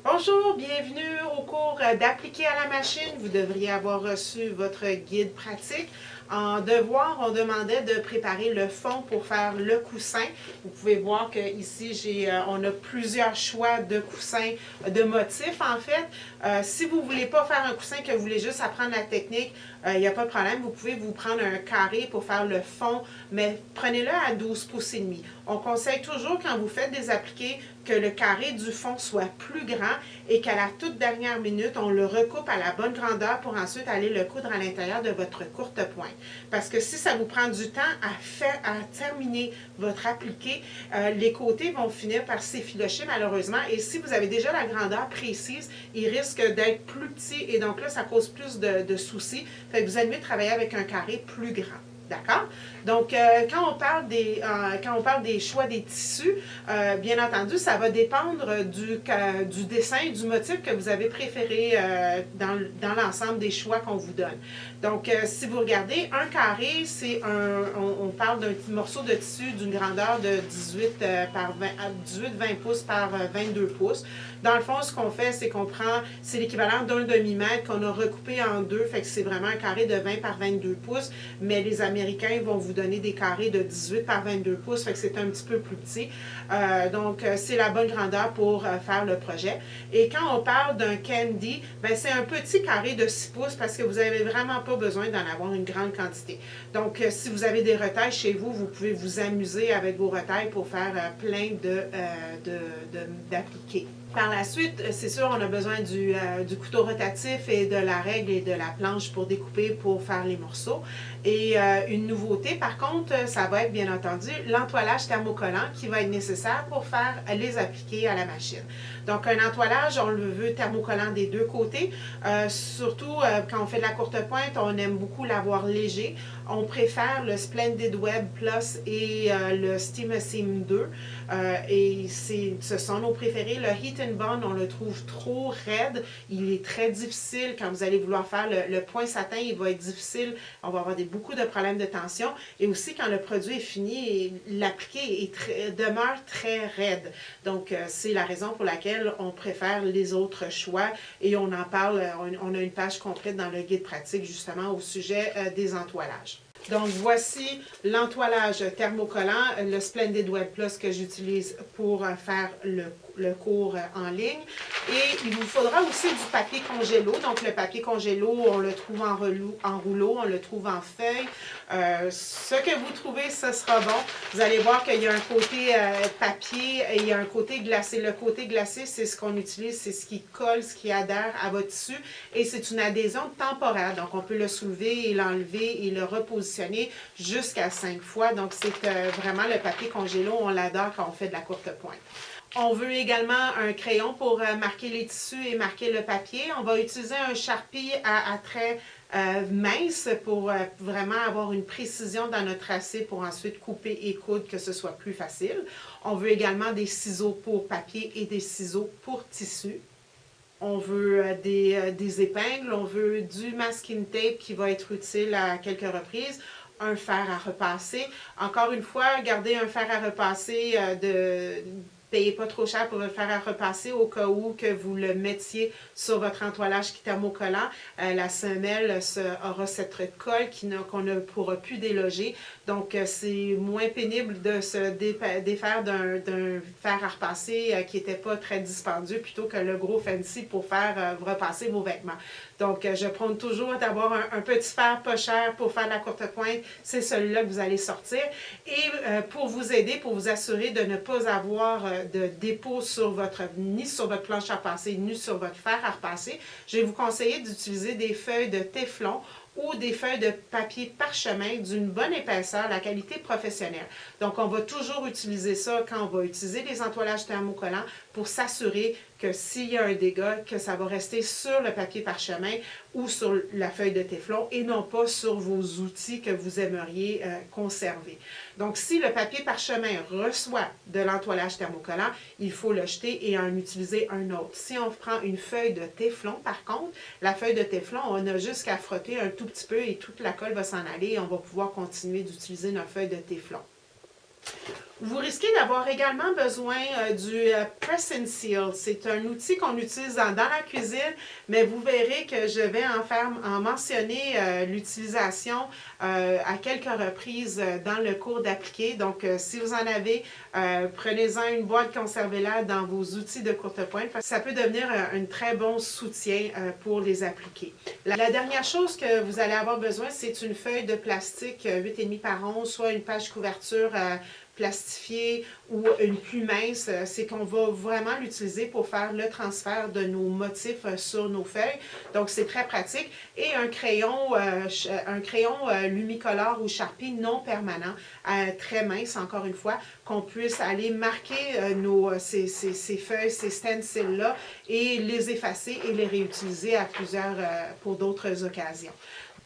Bonjour, bienvenue au cours d'appliquer à la machine. Vous devriez avoir reçu votre guide pratique. En devoir, on demandait de préparer le fond pour faire le coussin. Vous pouvez voir qu'ici, on a plusieurs choix de coussins, de motifs en fait. Si vous ne voulez pas faire un coussin, que vous voulez juste apprendre la technique, il n'y a pas de problème. Vous pouvez vous prendre un carré pour faire le fond, mais prenez-le à 12 pouces et demi. On conseille toujours quand vous faites des appliqués que le carré du fond soit plus grand et qu'à la toute dernière minute, on le recoupe à la bonne grandeur pour ensuite aller le coudre à l'intérieur de votre courte pointe. Parce que si ça vous prend du temps à terminer votre appliqué, les côtés vont finir par s'effilocher malheureusement. Et si vous avez déjà la grandeur précise, il risque d'être plus petit et donc là, ça cause plus de soucis. Fait que vous allez mieux travailler avec un carré plus grand. D'accord? Donc, quand on parle des choix des tissus, bien entendu, ça va dépendre du dessin, du motif que vous avez préféré dans l'ensemble des choix qu'on vous donne. Donc, si vous regardez, un carré, on parle d'un petit morceau de tissu d'une grandeur de 18-20 pouces par 22 pouces. Dans le fond, ce qu'on fait, c'est c'est l'équivalent d'un demi-mètre qu'on a recoupé en deux, fait que c'est vraiment un carré de 20 par 22 pouces, mais les Américains vont vous donner des carrés de 18 par 22 pouces, fait que c'est un petit peu plus petit. Donc, c'est la bonne grandeur pour faire le projet. Et quand on parle d'un candy, ben, c'est un petit carré de 6 pouces parce que vous n'avez vraiment pas besoin d'en avoir une grande quantité. Donc, si vous avez des retailles chez vous, vous pouvez vous amuser avec vos retailles pour faire plein d'appliqués. Par la suite, c'est sûr, on a besoin du couteau rotatif et de la règle et de la planche pour découper, pour faire les morceaux. Et une nouveauté, par contre, ça va être bien entendu l'entoilage thermocollant qui va être nécessaire pour faire les appliquer à la machine. Donc, un entoilage, on le veut thermocollant des deux côtés. Surtout quand on fait de la courte pointe, on aime beaucoup l'avoir léger. On préfère le Splendid Web Plus et le Steam Seam 2. Et ce sont nos préférés. Le Heat and Bond, on le trouve trop raide. Il est très difficile quand vous allez vouloir faire le point satin. Il va être difficile. On va avoir beaucoup de problèmes de tension. Et aussi, quand le produit est fini, l'appliqué demeure très raide. Donc, c'est la raison pour laquelle on préfère les autres choix. Et on en parle, on a une page complète dans le guide pratique justement au sujet des entoilages. Donc, voici l'entoilage thermocollant, le Splendid Web Plus que j'utilise pour faire le cours en ligne. Et il vous faudra aussi du papier congélo. Donc, le papier congélo, on le trouve en rouleau, on le trouve en feuille. Ce que vous trouvez, ce sera bon. Vous allez voir qu'il y a un côté papier et il y a un côté glacé. Le côté glacé, c'est ce qu'on utilise, c'est ce qui colle, ce qui adhère à votre tissu. Et c'est une adhésion temporaire. Donc, on peut le soulever et l'enlever et le repositionner jusqu'à 5 fois. Donc, c'est vraiment le papier congélo, on l'adore quand on fait de la courte pointe. On veut également un crayon pour marquer les tissus et marquer le papier. On va utiliser un Sharpie à traits mince pour vraiment avoir une précision dans notre tracé pour ensuite couper et coudre, que ce soit plus facile. On veut également des ciseaux pour papier et des ciseaux pour tissu. On veut des épingles, on veut du masking tape qui va être utile à quelques reprises, un fer à repasser. Encore une fois, gardez un fer à repasser payez pas trop cher pour le fer à repasser au cas où que vous le mettiez sur votre entoilage qui est thermocollant. La semelle aura cette colle qu'on ne pourra plus déloger. Donc, c'est moins pénible de se défaire d'un fer à repasser qui n'était pas très dispendieux plutôt que le gros fancy pour faire repasser vos vêtements. Donc, je prône toujours d'avoir un petit fer pas cher pour faire la courte pointe. C'est celui-là que vous allez sortir. Et pour vous aider, pour vous assurer de ne pas avoir de dépôt ni sur votre planche à repasser, ni sur votre fer à repasser, je vais vous conseiller d'utiliser des feuilles de téflon ou des feuilles de papier parchemin d'une bonne épaisseur, la qualité professionnelle. Donc, on va toujours utiliser ça quand on va utiliser les entoilages thermocollants pour s'assurer que s'il y a un dégât, que ça va rester sur le papier parchemin ou sur la feuille de téflon et non pas sur vos outils que vous aimeriez conserver. Donc, si le papier parchemin reçoit de l'entoilage thermocollant, il faut le jeter et en utiliser un autre. Si on prend une feuille de téflon, par contre, la feuille de téflon, on a juste qu'à frotter un tout petit peu et toute la colle va s'en aller et on va pouvoir continuer d'utiliser notre feuille de téflon. Vous risquez d'avoir également besoin du Press and Seal. C'est un outil qu'on utilise dans la cuisine, mais vous verrez que je vais en mentionner l'utilisation à quelques reprises dans le cours d'appliquer. Donc, si vous en avez, prenez-en une boîte, conservez-la dans vos outils de courte pointe. Ça peut devenir un très bon soutien pour les appliquer. La dernière chose que vous allez avoir besoin, c'est une feuille de plastique 8,5 par 11, soit une page couverture plastifiée ou une plus mince, c'est qu'on va vraiment l'utiliser pour faire le transfert de nos motifs sur nos feuilles. Donc, c'est très pratique. Et un crayon Lumicolor ou Sharpie non permanent, très mince, encore une fois, qu'on puisse aller marquer ces feuilles, ces stencils-là, et les effacer et les réutiliser pour d'autres occasions.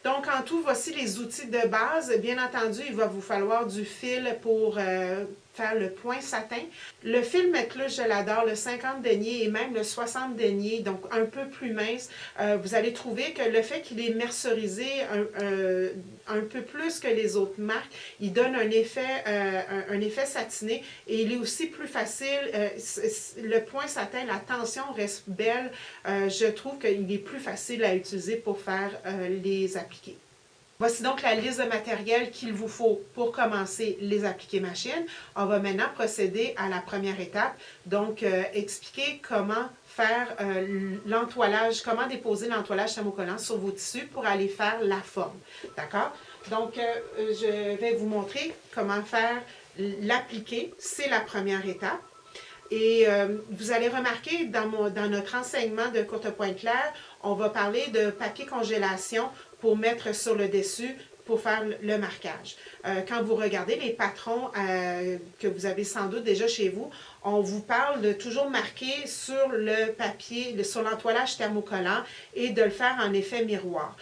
Donc, en tout, voici les outils de base. Bien entendu, il va vous falloir du fil pour faire le point satin. Le fil Métluche, je l'adore, le 50 deniers et même le 60 deniers, donc un peu plus mince. Vous allez trouver que le fait qu'il est mercerisé un peu plus que les autres marques, il donne un effet satiné et il est aussi plus facile. Le point satin, la tension reste belle. Je trouve qu'il est plus facile à utiliser pour faire les appliquer. Voici donc la liste de matériel qu'il vous faut pour commencer les appliquer machine. On va maintenant procéder à la première étape, donc expliquer comment faire l'entoilage, comment déposer l'entoilage thermocollant sur vos tissus pour aller faire la forme. D'accord? Donc, je vais vous montrer comment faire l'appliquer. C'est la première étape. Et vous allez remarquer dans notre enseignement de courte pointe claire, on va parler de papier congélation pour mettre sur le dessus pour faire le marquage. Quand vous regardez les patrons que vous avez sans doute déjà chez vous, on vous parle de toujours marquer sur le papier, sur l'entoilage thermocollant et de le faire en effet miroir.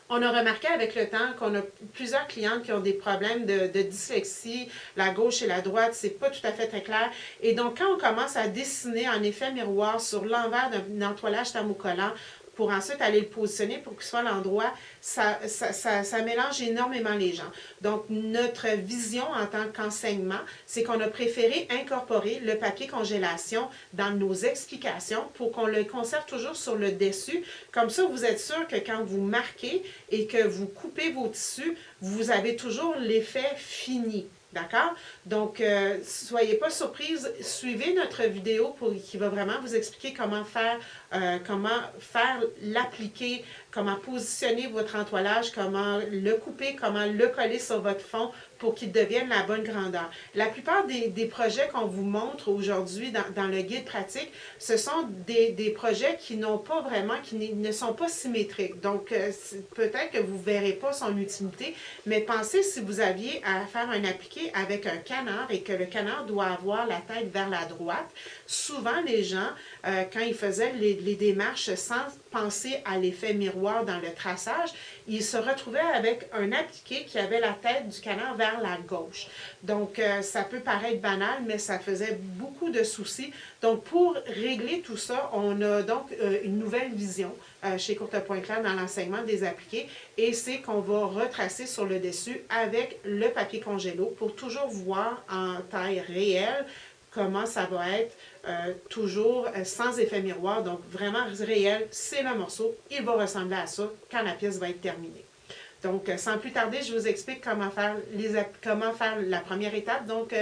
On a remarqué avec le temps qu'on a plusieurs clientes qui ont des problèmes de dyslexie, la gauche et la droite, c'est pas tout à fait très clair. Et donc, quand on commence à dessiner en effet miroir sur l'envers d'un entoilage thermocollant, pour ensuite aller le positionner pour qu'il soit à l'endroit, ça mélange énormément les gens. Donc, notre vision en tant qu'enseignement, c'est qu'on a préféré incorporer le papier congélation dans nos explications pour qu'on le conserve toujours sur le dessus. Comme ça, vous êtes sûr que quand vous marquez et que vous coupez vos tissus, vous avez toujours l'effet fini. D'accord? Donc, soyez pas surprise, suivez notre vidéo qui va vraiment vous expliquer comment faire l'appliquer, comment positionner votre entoilage, comment le couper, comment le coller sur votre fond pour qu'il devienne la bonne grandeur. La plupart des projets qu'on vous montre aujourd'hui dans le guide pratique, ce sont des projets qui n'ont pas vraiment, qui ne sont pas symétriques. Donc, peut-être que vous ne verrez pas son utilité, mais pensez si vous aviez à faire un appliqué avec un canard et que le canard doit avoir la tête vers la droite. Souvent, les gens, quand ils faisaient les démarches sans penser à l'effet miroir dans le traçage, ils se retrouvaient avec un appliqué qui avait la tête du canard vers la gauche. Donc, ça peut paraître banal, mais ça faisait beaucoup de soucis. Donc, pour régler tout ça, on a donc une nouvelle vision chez Courte Pointe Claire dans l'enseignement des appliqués, et c'est qu'on va retracer sur le dessus avec le papier congélo pour toujours voir en taille réelle comment ça va être toujours sans effet miroir, donc vraiment réel, c'est le morceau, il va ressembler à ça quand la pièce va être terminée. Donc, sans plus tarder, je vous explique comment faire la première étape, donc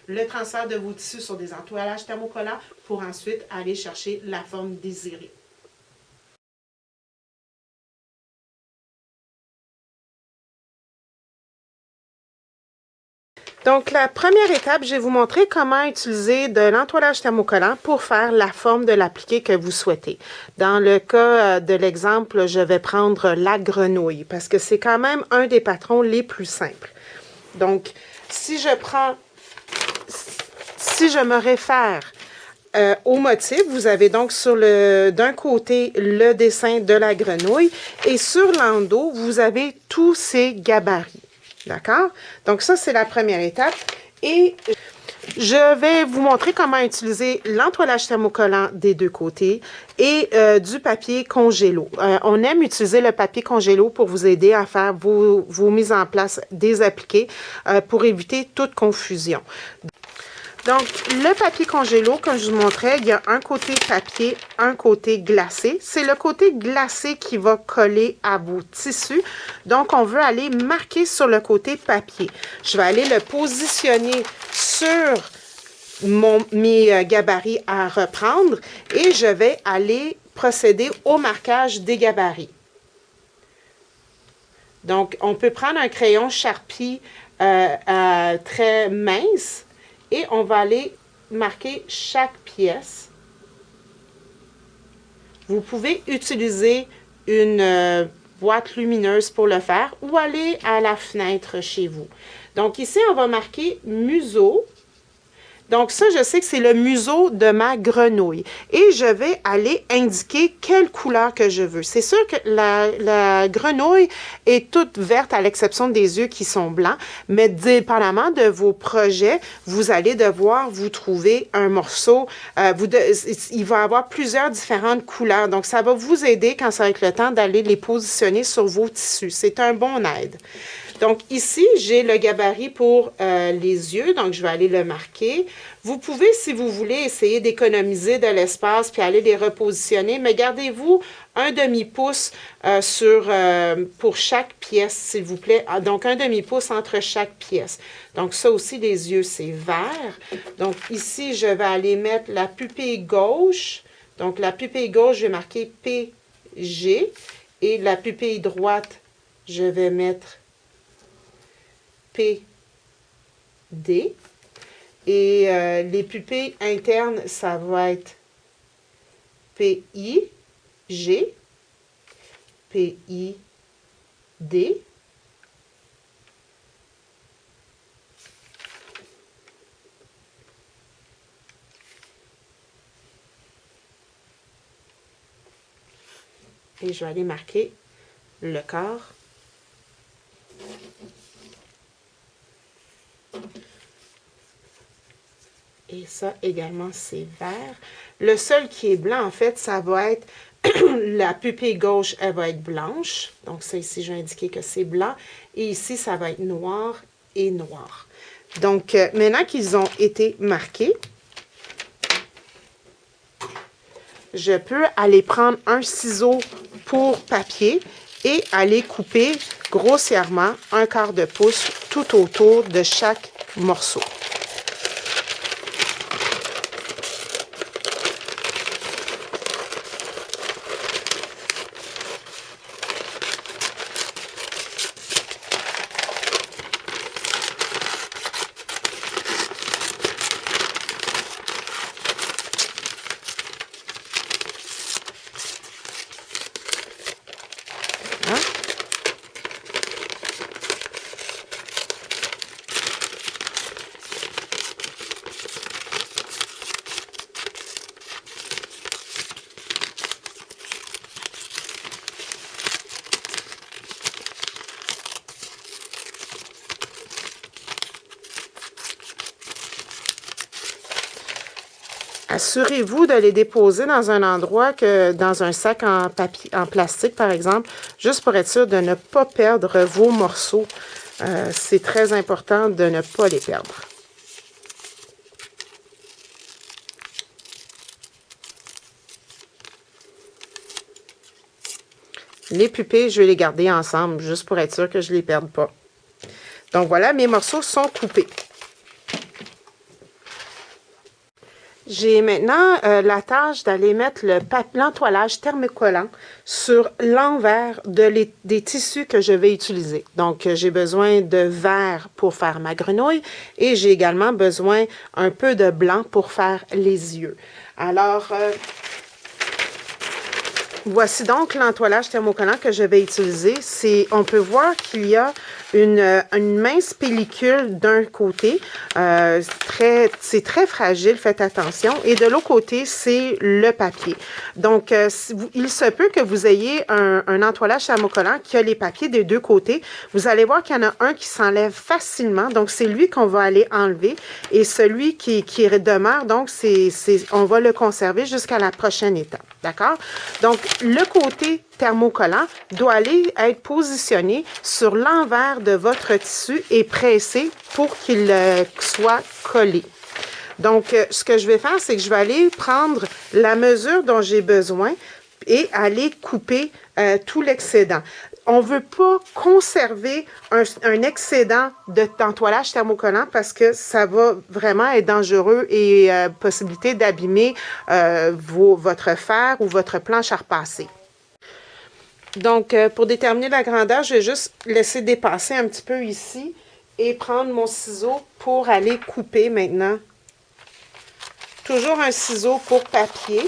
le transfert de vos tissus sur des entoilages thermocollants pour ensuite aller chercher la forme désirée. Donc, la première étape, je vais vous montrer comment utiliser de l'entoilage thermocollant pour faire la forme de l'appliqué que vous souhaitez. Dans le cas de l'exemple, je vais prendre la grenouille parce que c'est quand même un des patrons les plus simples. Donc, si je me réfère au motif, vous avez donc d'un côté le dessin de la grenouille et sur l'endos, vous avez tous ces gabarits. D'accord? Donc, ça, c'est la première étape. Et Je vais vous montrer comment utiliser l'entoilage thermocollant des deux côtés et du papier congélo. On aime utiliser le papier congélo pour vous aider à faire vos mises en place des appliqués pour éviter toute confusion. Donc, le papier congélo, comme je vous montrais, il y a un côté papier, un côté glacé. C'est le côté glacé qui va coller à vos tissus. Donc, on veut aller marquer sur le côté papier. Je vais aller le positionner sur mes gabarits à reprendre et je vais aller procéder au marquage des gabarits. Donc, on peut prendre un crayon Sharpie très mince. Et on va aller marquer chaque pièce. Vous pouvez utiliser une boîte lumineuse pour le faire ou aller à la fenêtre chez vous. Donc ici, on va marquer museau. Donc ça, je sais que c'est le museau de ma grenouille. Et je vais aller indiquer quelle couleur que je veux. C'est sûr que la grenouille est toute verte à l'exception des yeux qui sont blancs. Mais dépendamment de vos projets, vous allez devoir vous trouver un morceau. Il va y avoir plusieurs différentes couleurs. Donc ça va vous aider quand ça va être le temps d'aller les positionner sur vos tissus. C'est un bon aide. Donc ici, j'ai le gabarit pour les yeux, donc je vais aller le marquer. Vous pouvez, si vous voulez, essayer d'économiser de l'espace puis aller les repositionner, mais gardez-vous un demi-pouce pour chaque pièce, s'il vous plaît. Donc un demi-pouce entre chaque pièce. Donc ça aussi, les yeux, c'est vert. Donc ici, je vais aller mettre la pupille gauche. Donc la pupille gauche, je vais marquer PG. Et la pupille droite, je vais mettre PD. Et les pupilles internes, ça va être PIG, PID. Et je vais aller marquer le corps. Et ça également, c'est vert. Le seul qui est blanc, en fait, ça va être la pupille gauche, elle va être blanche. Donc ça ici, j'ai indiqué que c'est blanc. Et ici, ça va être noir et noir. Donc, maintenant qu'ils ont été marqués, je peux aller prendre un ciseau pour papier et aller couper grossièrement un quart de pouce tout autour de chaque morceau. Assurez-vous de les déposer dans un endroit dans un sac en plastique, par exemple, juste pour être sûr de ne pas perdre vos morceaux. C'est très important de ne pas les perdre. Les pupilles, je vais les garder ensemble, juste pour être sûr que je ne les perde pas. Donc voilà, mes morceaux sont coupés. J'ai maintenant la tâche d'aller mettre l'entoilage thermocollant sur l'envers des tissus que je vais utiliser. Donc, j'ai besoin de vert pour faire ma grenouille et j'ai également besoin un peu de blanc pour faire les yeux. Alors, Voici donc l'entoilage thermocollant que je vais utiliser. On peut voir qu'il y a une mince pellicule d'un côté. C'est très fragile, faites attention. Et de l'autre côté, c'est le papier. Donc, il se peut que vous ayez un entoilage thermocollant qui a les papiers des deux côtés. Vous allez voir qu'il y en a un qui s'enlève facilement. Donc, c'est lui qu'on va aller enlever. Et celui qui demeure, donc, on va le conserver jusqu'à la prochaine étape. D'accord? Donc, le côté thermocollant doit aller être positionné sur l'envers de votre tissu et pressé pour qu'il soit collé. Donc, ce que je vais faire, c'est que je vais aller prendre la mesure dont j'ai besoin et aller couper tout l'excédent. On ne veut pas conserver un excédent d'entoilage thermocollant parce que ça va vraiment être dangereux et possibilité d'abîmer votre fer ou votre planche à repasser. Donc, pour déterminer la grandeur, je vais juste laisser dépasser un petit peu ici et prendre mon ciseau pour aller couper maintenant. Toujours un ciseau pour papier.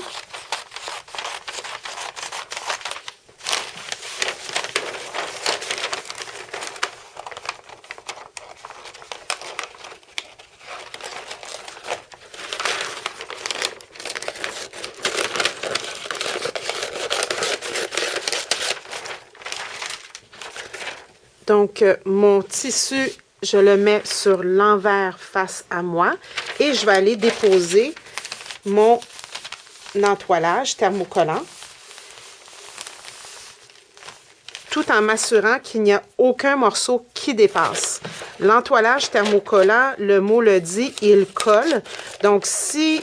Donc, mon tissu, je le mets sur l'envers face à moi et je vais aller déposer mon entoilage thermocollant tout en m'assurant qu'il n'y a aucun morceau qui dépasse. L'entoilage thermocollant, le mot le dit, il colle. Donc, s'il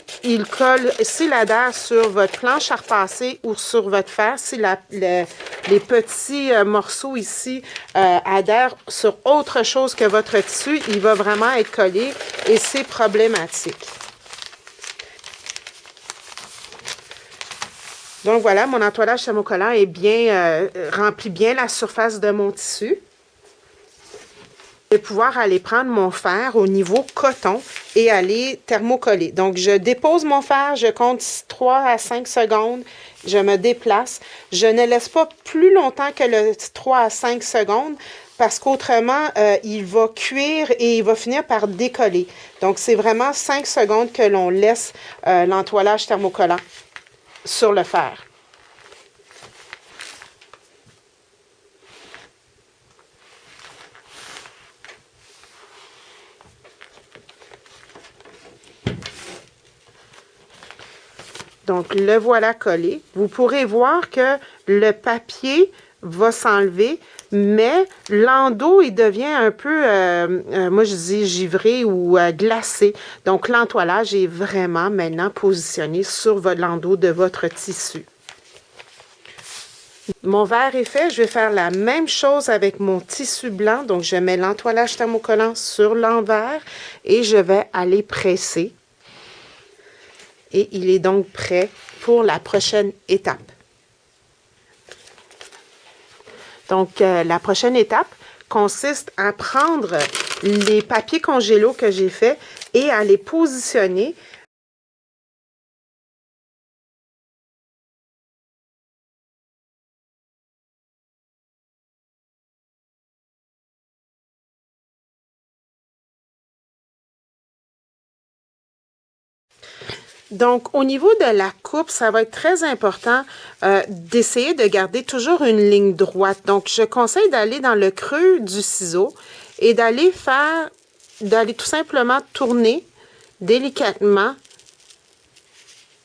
adhère sur votre planche à repasser ou sur votre fer, si les petits morceaux ici adhèrent sur autre chose que votre tissu, il va vraiment être collé et c'est problématique. Donc voilà, mon entoilage thermocollant est bien, remplit bien la surface de mon tissu. Je vais pouvoir aller prendre mon fer au niveau coton et aller thermocoller. Donc, je dépose mon fer, je compte 3 à 5 secondes, je me déplace. Je ne laisse pas plus longtemps que le 3 à 5 secondes parce qu'autrement, il va cuire et il va finir par décoller. Donc, c'est vraiment 5 secondes que l'on laisse l'entoilage thermocollant sur le fer. Donc, le voilà collé. Vous pourrez voir que le papier va s'enlever, mais l'endos, il devient un peu, moi je dis givré ou glacé. Donc, l'entoilage est vraiment maintenant positionné sur l'endos de votre tissu. Mon verre est fait. Je vais faire la même chose avec mon tissu blanc. Donc, je mets l'entoilage thermocollant sur l'envers et je vais aller presser. Et il est donc prêt pour la prochaine étape. Donc, la prochaine étape consiste à prendre les papiers congélo que j'ai faits et à les positionner. Donc, au niveau de la coupe, ça va être très important d'essayer de garder toujours une ligne droite. Donc, je conseille d'aller dans le creux du ciseau et d'aller tout simplement tourner délicatement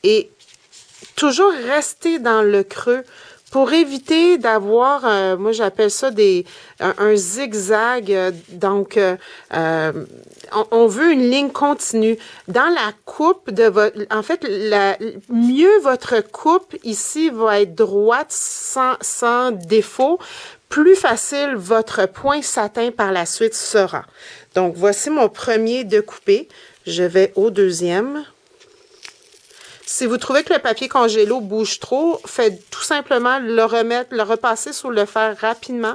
et toujours rester dans le creux pour éviter d'avoir, moi j'appelle ça un zigzag. Donc, on veut une ligne continue. Dans la coupe de votre... En fait, mieux votre coupe ici va être droite sans défaut, plus facile votre point satin par la suite sera. Donc, voici mon premier découpé. Je vais au deuxième. Si vous trouvez que le papier congélo bouge trop, faites tout simplement le repasser sur le fer rapidement.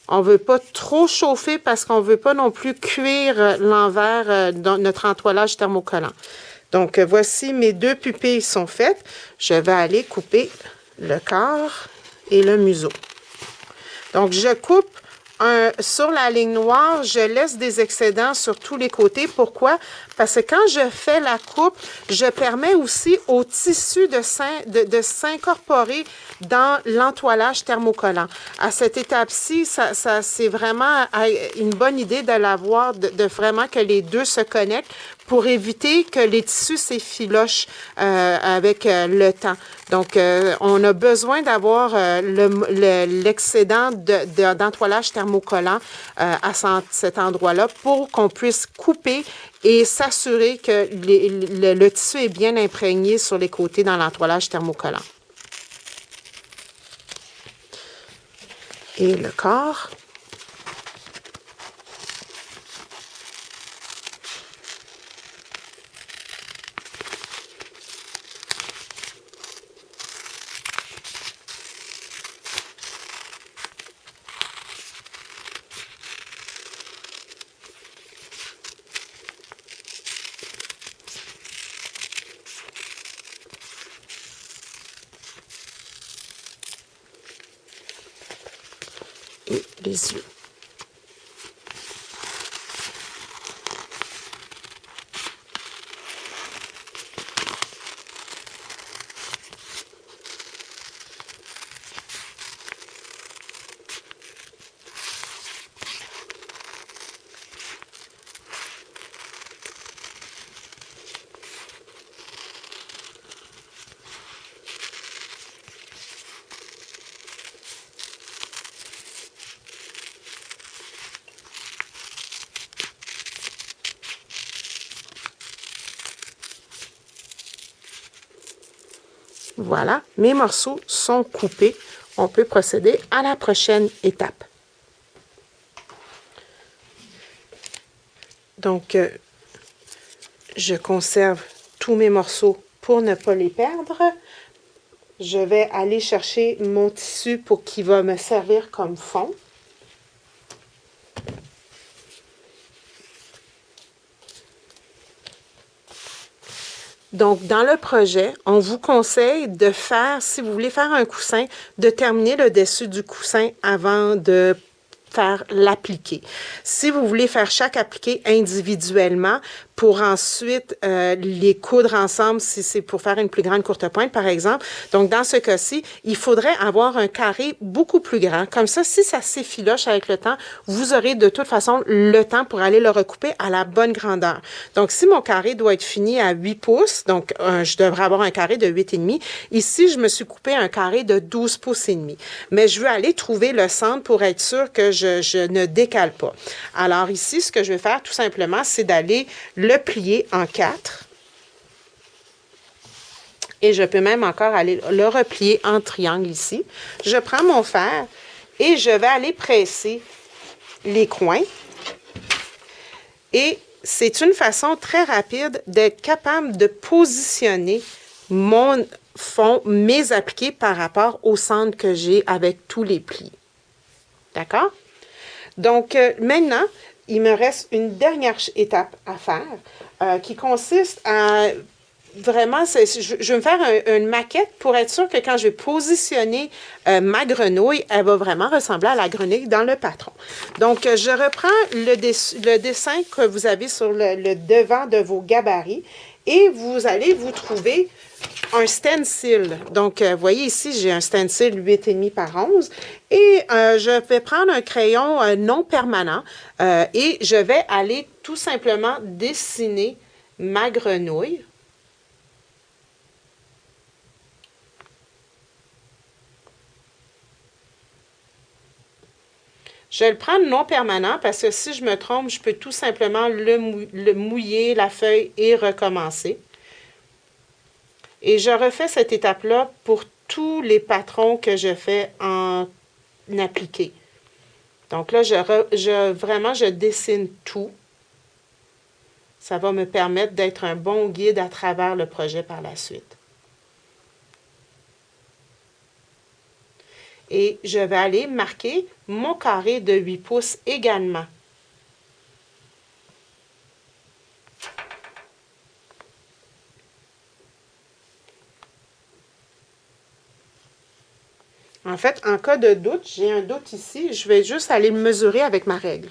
On ne veut pas trop chauffer parce qu'on ne veut pas non plus cuire l'envers dans notre entoilage thermocollant. Donc, voici mes deux pupilles sont faites. Je vais aller couper le corps et le museau. Donc, je coupe sur la ligne noire, je laisse des excédents sur tous les côtés. Pourquoi? Parce que quand je fais la coupe, je permets aussi au tissu de s'incorporer dans l'entoilage thermocollant. À cette étape-ci, c'est vraiment une bonne idée de l'avoir, de vraiment que les deux se connectent pour éviter que les tissus s'effilochent avec le temps. Donc, on a besoin d'avoir l'excédent d'entoilage thermocollant à cet endroit-là pour qu'on puisse couper et s'assurer que le tissu est bien imprégné sur les côtés dans l'entoilage thermocollant. Et le corps. Et les yeux. Voilà, mes morceaux sont coupés. On peut procéder à la prochaine étape. Donc, je conserve tous mes morceaux pour ne pas les perdre. Je vais aller chercher mon tissu pour qu'il va me servir comme fond. Donc, dans le projet, on vous conseille de faire, si vous voulez faire un coussin, de terminer le dessus du coussin avant de faire l'appliquer. Si vous voulez faire chaque appliqué individuellement pour ensuite les coudre ensemble, si c'est pour faire une plus grande courte pointe, par exemple. Donc, dans ce cas-ci, il faudrait avoir un carré beaucoup plus grand. Comme ça, si ça s'effiloche avec le temps, vous aurez de toute façon le temps pour aller le recouper à la bonne grandeur. Donc, si mon carré doit être fini à 8 pouces, donc je devrais avoir un carré de 8,5. Ici, je me suis coupé un carré de 12 pouces et demi. Mais je veux aller trouver le centre pour être sûr que je ne décale pas. Alors ici, ce que je vais faire tout simplement, c'est d'aller le plier en 4. Et je peux même encore aller le replier en triangle ici. Je prends mon fer et je vais aller presser les coins. Et c'est une façon très rapide d'être capable de positionner mon fond, mes appliqués par rapport au centre que j'ai avec tous les plis. D'accord? Donc, maintenant, il me reste une dernière étape à faire qui consiste à vraiment, je vais me faire une maquette pour être sûr que quand je vais positionner ma grenouille, elle va vraiment ressembler à la grenouille dans le patron. Donc, je reprends le dessin que vous avez sur le devant de vos gabarits et vous allez vous trouver un stencil. Donc, vous voyez ici, j'ai un stencil 8,5 par 11 et je vais prendre un crayon non permanent et je vais aller tout simplement dessiner ma grenouille. Je vais le prendre non permanent parce que si je me trompe, je peux tout simplement le mouiller, la feuille et recommencer. Et je refais cette étape-là pour tous les patrons que je fais en appliqué. Donc là, vraiment, je dessine tout. Ça va me permettre d'être un bon guide à travers le projet par la suite. Et je vais aller marquer mon carré de 8 pouces également. En fait, en cas de doute, j'ai un doute ici, je vais juste aller le mesurer avec ma règle.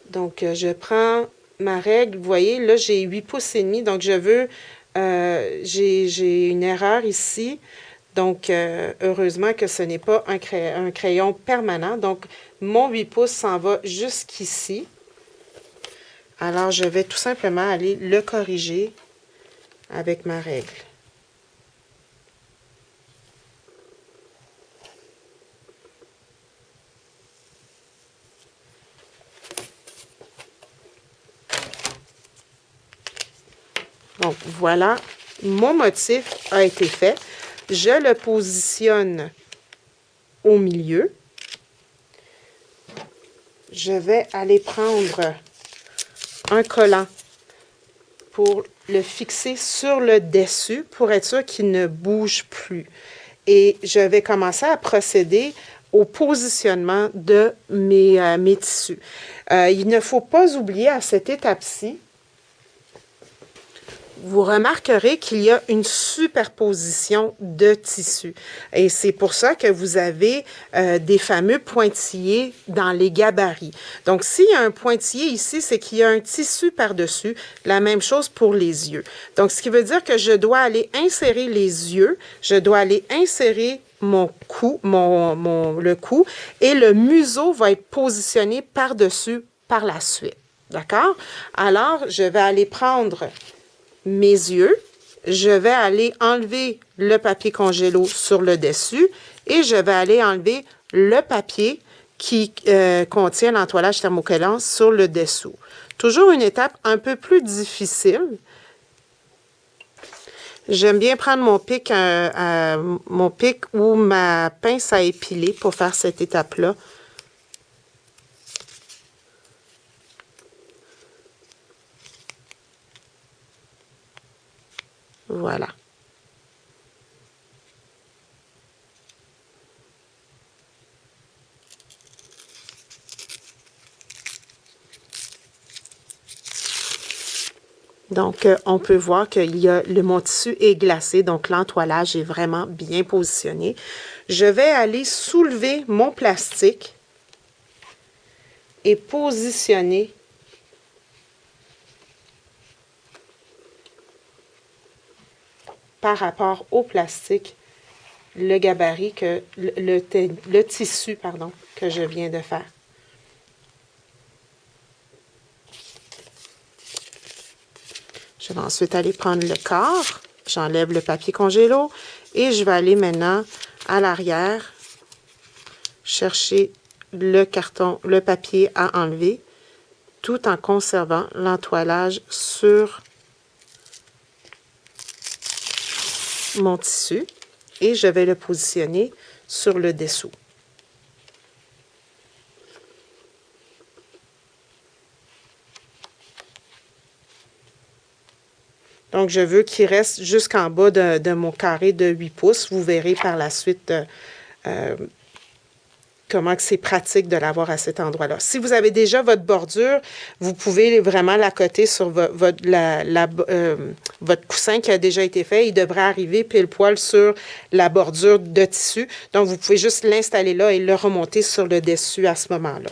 Donc, je prends ma règle, vous voyez, là, j'ai 8 pouces et demi, donc je veux, j'ai une erreur ici. Donc, heureusement que ce n'est pas un crayon permanent. Donc, mon 8 pouces s'en va jusqu'ici. Alors, je vais tout simplement aller le corriger avec ma règle. Donc, voilà, mon motif a été fait. Je le positionne au milieu. Je vais aller prendre un collant pour le fixer sur le dessus pour être sûr qu'il ne bouge plus. Et je vais commencer à procéder au positionnement de mes tissus. Il ne faut pas oublier à cette étape-ci, vous remarquerez qu'il y a une superposition de tissus. Et c'est pour ça que vous avez des fameux pointillés dans les gabarits. Donc, s'il y a un pointillé ici, c'est qu'il y a un tissu par-dessus. La même chose pour les yeux. Donc, ce qui veut dire que je dois aller insérer les yeux, je dois aller insérer mon cou, le cou, et le museau va être positionné par-dessus par la suite. D'accord? Alors, je vais aller prendre mes yeux, je vais aller enlever le papier congélo sur le dessus et je vais aller enlever le papier qui contient l'entoilage thermocollant sur le dessous. Toujours une étape un peu plus difficile. J'aime bien prendre mon pic ou ma pince à épiler pour faire cette étape-là. Voilà. Donc, on peut voir que mon tissu est glacé, donc l'entoilage est vraiment bien positionné. Je vais aller soulever mon plastique et positionner par rapport au plastique le gabarit, le tissu, pardon, que je viens de faire. Je vais ensuite aller prendre le corps, j'enlève le papier congélo et je vais aller maintenant à l'arrière chercher le carton, le papier à enlever, tout en conservant l'entoilage sur mon tissu et je vais le positionner sur le dessous. Donc, je veux qu'il reste jusqu'en bas de mon carré de 8 pouces. Vous verrez par la suite comment c'est pratique de l'avoir à cet endroit-là. Si vous avez déjà votre bordure, vous pouvez vraiment l'accoter sur votre coussin qui a déjà été fait. Il devrait arriver pile poil sur la bordure de tissu. Donc, vous pouvez juste l'installer là et le remonter sur le dessus à ce moment-là.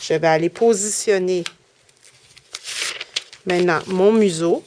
Je vais aller positionner maintenant mon museau.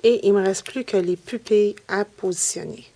Et il ne me reste plus que les pupilles à positionner.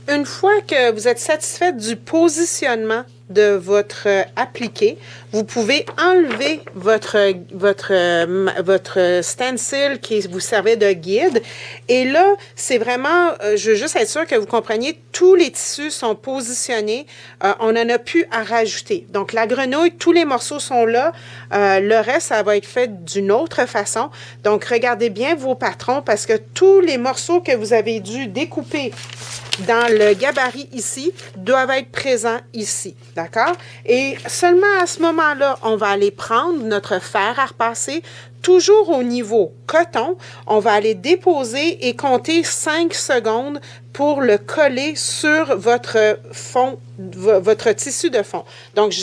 Une fois que vous êtes satisfait du positionnement de votre appliqué, vous pouvez enlever votre stencil qui vous servait de guide. Et là, c'est vraiment, je veux juste être sûre que vous compreniez, tous les tissus sont positionnés. On n'en a plus à rajouter. Donc, la grenouille, tous les morceaux sont là. Le reste, ça va être fait d'une autre façon. Donc, regardez bien vos patrons parce que tous les morceaux que vous avez dû découper dans le gabarit ici, doivent être présents ici, d'accord? Et seulement à ce moment-là, on va aller prendre notre fer à repasser, toujours au niveau coton, on va aller déposer et compter 5 secondes pour le coller sur votre fond, votre tissu de fond. Donc,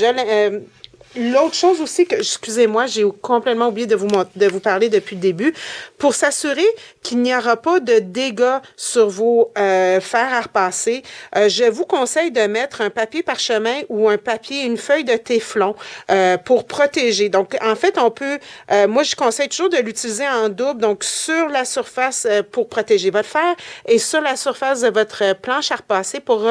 l'autre chose aussi que, excusez-moi, j'ai complètement oublié de vous parler depuis le début, pour s'assurer qu'il n'y aura pas de dégâts sur vos fers à repasser, je vous conseille de mettre un papier parchemin ou une feuille de téflon pour protéger. Donc, en fait, on peut, moi, je conseille toujours de l'utiliser en double, donc sur la surface pour protéger votre fer et sur la surface de votre planche à repasser pour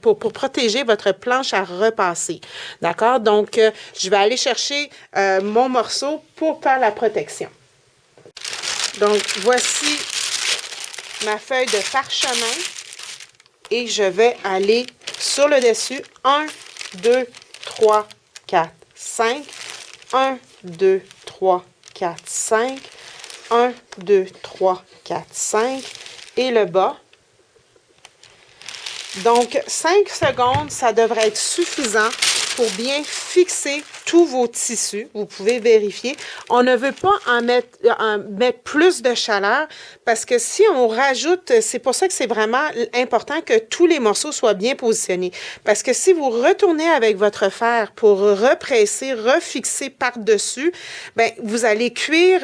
pour protéger votre planche à repasser. D'accord? Donc, je vais aller chercher mon morceau pour faire la protection. Donc, voici ma feuille de parchemin et je vais aller sur le dessus. 1, 2, 3, 4, 5. 1, 2, 3, 4, 5. 1, 2, 3, 4, 5. Et le bas. Donc, 5 secondes, ça devrait être suffisant pour bien fixer tous vos tissus. Vous pouvez vérifier. On ne veut pas en mettre plus de chaleur parce que si on rajoute, c'est pour ça que c'est vraiment important que tous les morceaux soient bien positionnés. Parce que si vous retournez avec votre fer pour represser, refixer par-dessus, ben, vous allez cuire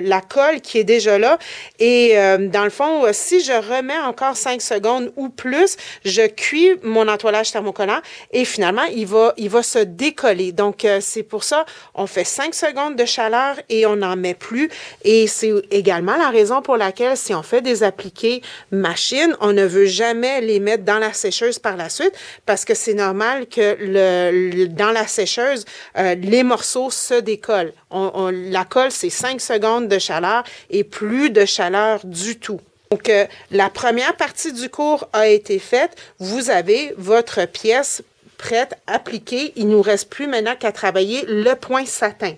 la colle qui est déjà là. Et dans le fond, si je remets encore 5 secondes ou plus, je cuis mon entoilage thermocollant et finalement, il va se décoller. Donc, c'est pour ça, on fait 5 secondes de chaleur et on n'en met plus. Et c'est également la raison pour laquelle, si on fait des appliqués machine, on ne veut jamais les mettre dans la sécheuse par la suite parce que c'est normal que dans la sécheuse, les morceaux se décollent. La colle, c'est 5 secondes de chaleur et plus de chaleur du tout. Donc, la première partie du cours a été faite. Vous avez votre pièce prête, appliquée. Il ne nous reste plus maintenant qu'à travailler le point satin.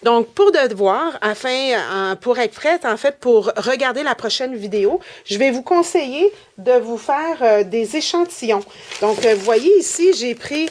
Donc, pour devoir, pour être prête, en fait, pour regarder la prochaine vidéo, je vais vous conseiller de vous faire des échantillons. Donc, vous voyez ici, j'ai pris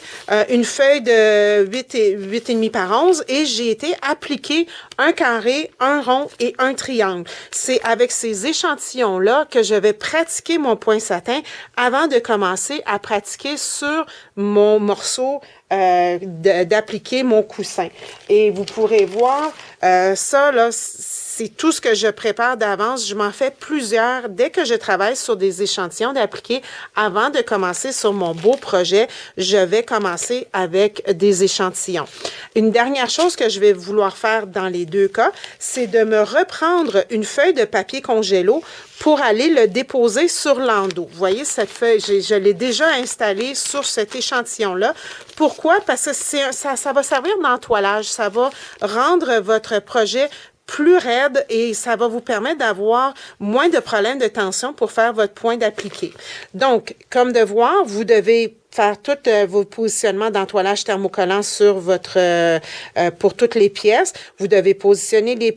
une feuille de 8,5 par 11 et j'ai été appliquer un carré, un rond et un triangle. C'est avec ces échantillons-là que je vais pratiquer mon point satin avant de commencer à pratiquer sur mon morceau d'appliquer mon coussin. Et vous pourrez voir, ça, là, c'est tout ce que je prépare d'avance. Je m'en fais plusieurs dès que je travaille sur des échantillons d'appliquer. Avant de commencer sur mon beau projet, je vais commencer avec des échantillons. Une dernière chose que je vais vouloir faire dans les deux cas, c'est de me reprendre une feuille de papier congélo pour aller le déposer sur l'endos. Vous voyez, cette feuille, je l'ai déjà installée sur cet échantillon-là. Pourquoi? Parce que ça va servir d'entoilage. Ça va rendre votre projet plus raide et ça va vous permettre d'avoir moins de problèmes de tension pour faire votre point d'appliqué. Donc, comme devoir, vous devez faire tous vos positionnements d'entoilage thermocollant sur pour toutes les pièces. Vous devez positionner les